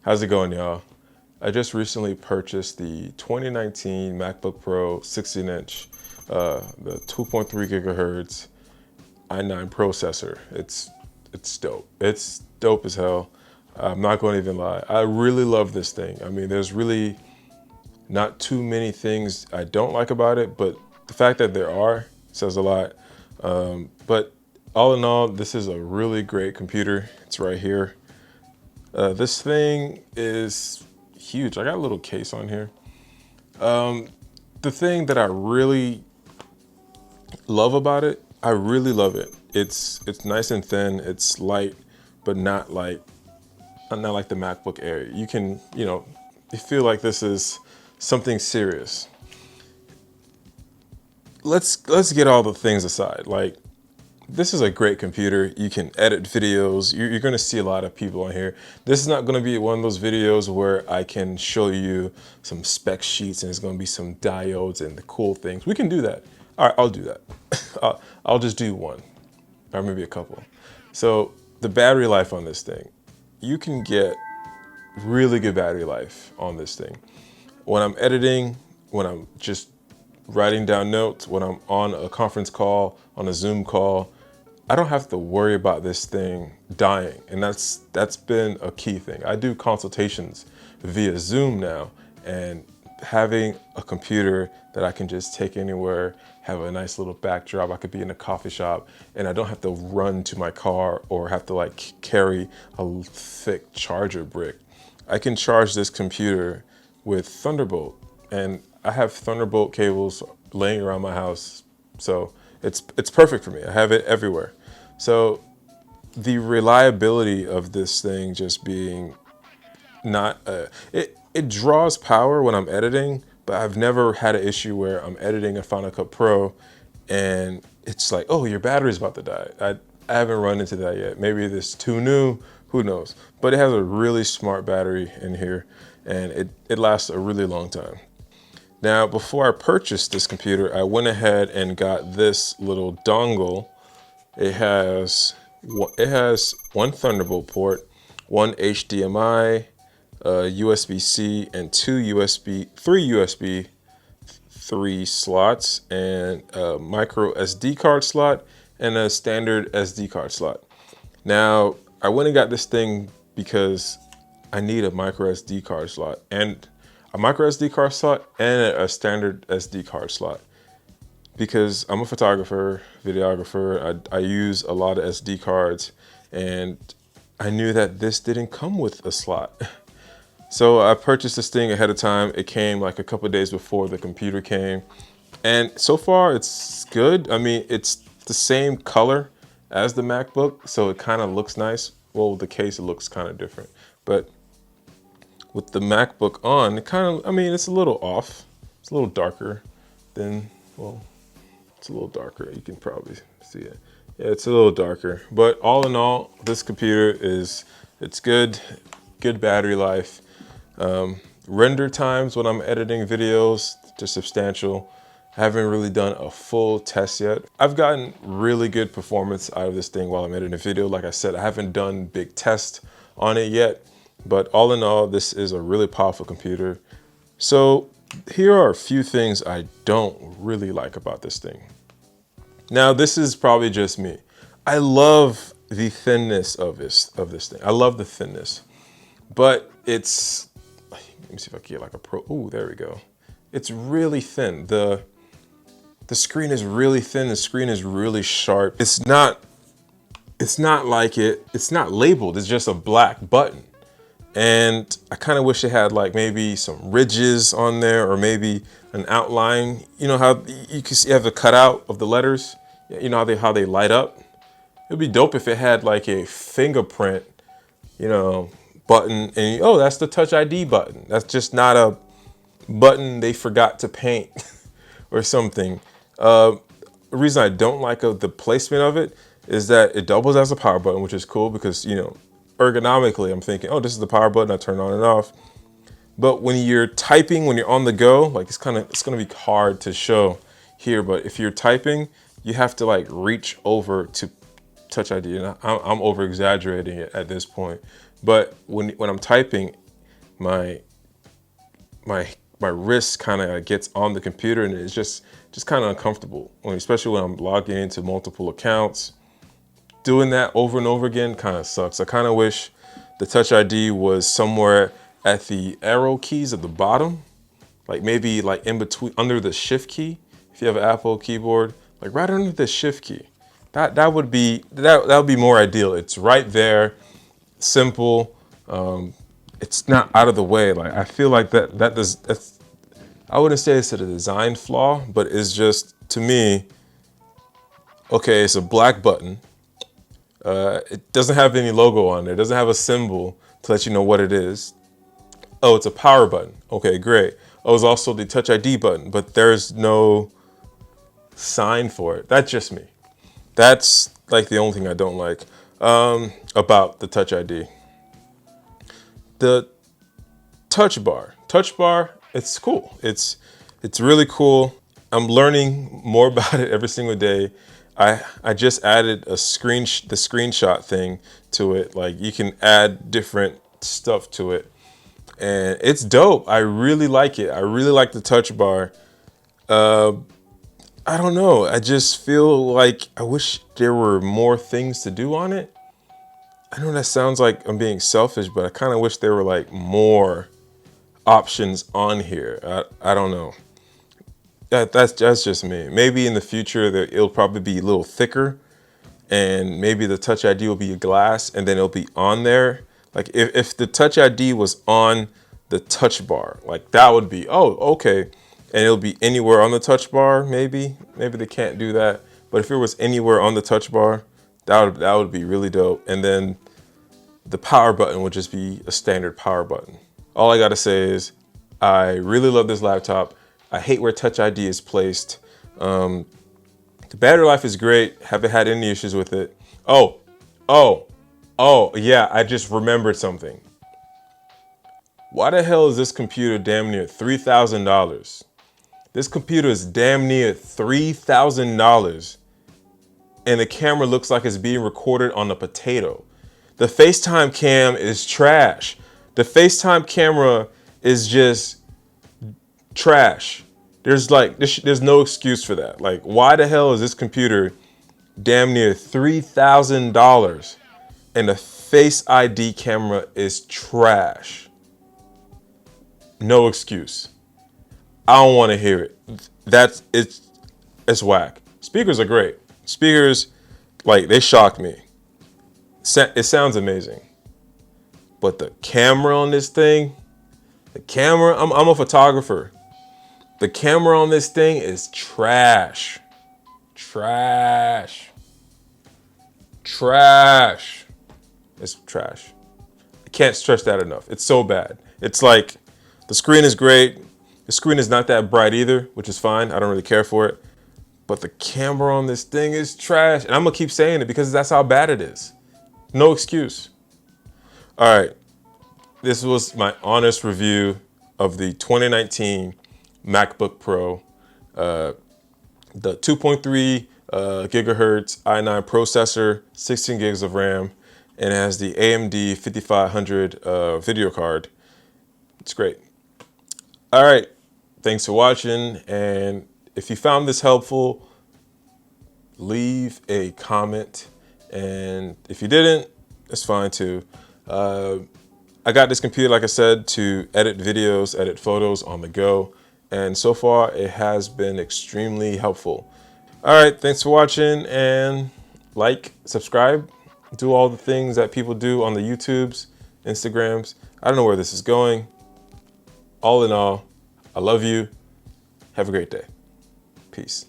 How's it going, y'all? I just recently purchased the 2019 MacBook Pro 16-inch, the 2.3 gigahertz i9 processor. It's dope. It's dope as hell. I'm not going to even lie. I really love this thing. I mean, there's really not too many things I don't like about it, but the fact that there are says a lot. But all in all, this is a really great computer. It's right here. This thing is huge. I got a little case on here. The thing that I really love about it, I really love it. It's nice and thin. It's light, but not like the MacBook Air. You can, you feel like this is something serious. Let's get all the things aside. Like, this is a great computer. You can edit videos. You're going to see a lot of people on here. This is not going to be one of those videos where I can show you some spec sheets and it's going to be some diodes and the cool things. We can do that. All right, I'll do that. I'll just do one, or maybe a couple. So the battery life on this thing, you can get really good battery life on this thing. When I'm editing, when I'm just writing down notes, when I'm on a conference call, on a Zoom call, I don't have to worry about this thing dying. And that's been a key thing. I do consultations via Zoom now, and having a computer that I can just take anywhere, have a nice little backdrop. I could be in a coffee shop and I don't have to run to my car or have to like carry a thick charger brick. I can charge this computer with Thunderbolt, and I have Thunderbolt cables laying around my house. So it's perfect for me. I have it everywhere. So the reliability of this thing just being not, it draws power when I'm editing, but I've never had an issue where I'm editing a Final Cut Pro and it's like, oh, your battery's about to die. I haven't run into that yet. Maybe it's too new, who knows? But it has a really smart battery in here and it lasts a really long time. Now, before I purchased this computer, I went ahead and got this little dongle. It has one Thunderbolt port, one HDMI, USB-C, and three USB 3 slots, and a micro SD card slot, and a standard SD card slot. Now, I went and got this thing because I need a micro SD card slot and a micro SD card slot and a standard SD card slot, because I'm a photographer, videographer. I use a lot of SD cards, and I knew that this didn't come with a slot. So I purchased this thing ahead of time. It came like a couple of days before the computer came, and so far it's good. I mean, it's the same color as the MacBook, so it kind of looks nice. Well, the case, it looks kind of different, but with the MacBook on, it kind of, I mean, it's a little off. It's a little darker than, well, it's a little darker. You can probably see it. Yeah, it's a little darker. But all in all, this computer it's good battery life. Render times when I'm editing videos, just substantial. I haven't really done a full test yet. I've gotten really good performance out of this thing while I'm editing a video. Like I said, I haven't done big tests on it yet. But all in all, this is a really powerful computer. So here are a few things I don't really like about this thing. Now, this is probably just me. I love the thinness of this thing. I love the thinness, but it's, let me see if I can get like a pro. Ooh, there we go. It's really thin. The screen is really thin. The screen is really sharp. It's not labeled. It's just a black button. And I kind of wish it had like maybe some ridges on there, or maybe an outline. You know how you can see, you have the cutout of the letters. You know how they light up. It'd be dope if it had like a fingerprint, button, and oh, that's the Touch ID button. That's just not a button they forgot to paint or something. The reason I don't like the placement of it is that it doubles as a power button, which is cool because, ergonomically, I'm thinking, oh, this is the power button, I turn on and off. But when you're typing, when you're on the go, like it's gonna be hard to show here, but if you're typing, you have to like reach over to Touch ID, and I'm over exaggerating it at this point. But when I'm typing, my my wrist kind of gets on the computer, and it's just kind of uncomfortable, especially when I'm logging into multiple accounts. Doing that over and over again kind of sucks. I kind of wish the Touch ID was somewhere at the arrow keys at the bottom, like maybe like in between, under the shift key. If you have an Apple keyboard, like right under the shift key, that would be more ideal. It's right there, simple. It's not out of the way. Like I feel like that's, I wouldn't say it's a design flaw, but it's just, to me, okay, it's a black button. It doesn't have any logo on there. It doesn't have a symbol to let you know what it is. Oh, it's a power button. Okay, great. Oh, it's also the Touch ID button, but there's no sign for it. That's just me. That's like the only thing I don't like about the Touch ID. The touch bar, it's cool. It's really cool. I'm learning more about it every single day. I just added the screenshot thing to it. Like you can add different stuff to it, and it's dope. I really like it. I really like the touch bar. I don't know. I just feel like I wish there were more things to do on it. I know that sounds like I'm being selfish, but I kind of wish there were like more options on here. I don't know. That's just me. Maybe in the future it'll probably be a little thicker, and maybe the Touch ID will be a glass, and then it'll be on there. Like if the Touch ID was on the touch bar, like that would be, oh, okay. And it'll be anywhere on the touch bar, maybe they can't do that. But if it was anywhere on the touch bar, that would be really dope. And then the power button would just be a standard power button. All I gotta say is, I really love this laptop. I hate where Touch ID is placed. The battery life is great. Haven't had any issues with it. Oh, yeah, I just remembered something. Why the hell is this computer damn near $3,000? This computer is damn near $3,000, and the camera looks like it's being recorded on a potato. The FaceTime cam is trash. The FaceTime camera is just trash. There's no excuse for that. Like, why the hell is this computer damn near $3,000 and the Face ID camera is trash? No excuse. I don't want to hear it. It's whack. Speakers are great. Speakers, like, they shocked me. It sounds amazing. But the camera on this thing, I'm a photographer. The camera on this thing is trash. Trash. It's trash. I can't stress that enough. It's so bad. It's like, the screen is great. The screen is not that bright either, which is fine. I don't really care for it. But the camera on this thing is trash. And I'm going to keep saying it because that's how bad it is. No excuse. All right. This was my honest review of the 2019 MacBook Pro. The 2.3 gigahertz i9 processor, 16 gigs of RAM, and it has the AMD 5500 video card. It's great. All right. Thanks for watching, and if you found this helpful, leave a comment, and if you didn't, it's fine too. I got this computer, like I said, to edit videos, edit photos on the go, and so far it has been extremely helpful. All right, thanks for watching, and like, subscribe, do all the things that people do on the YouTubes, Instagrams. I don't know where this is going. All in all, I love you. Have a great day. Peace.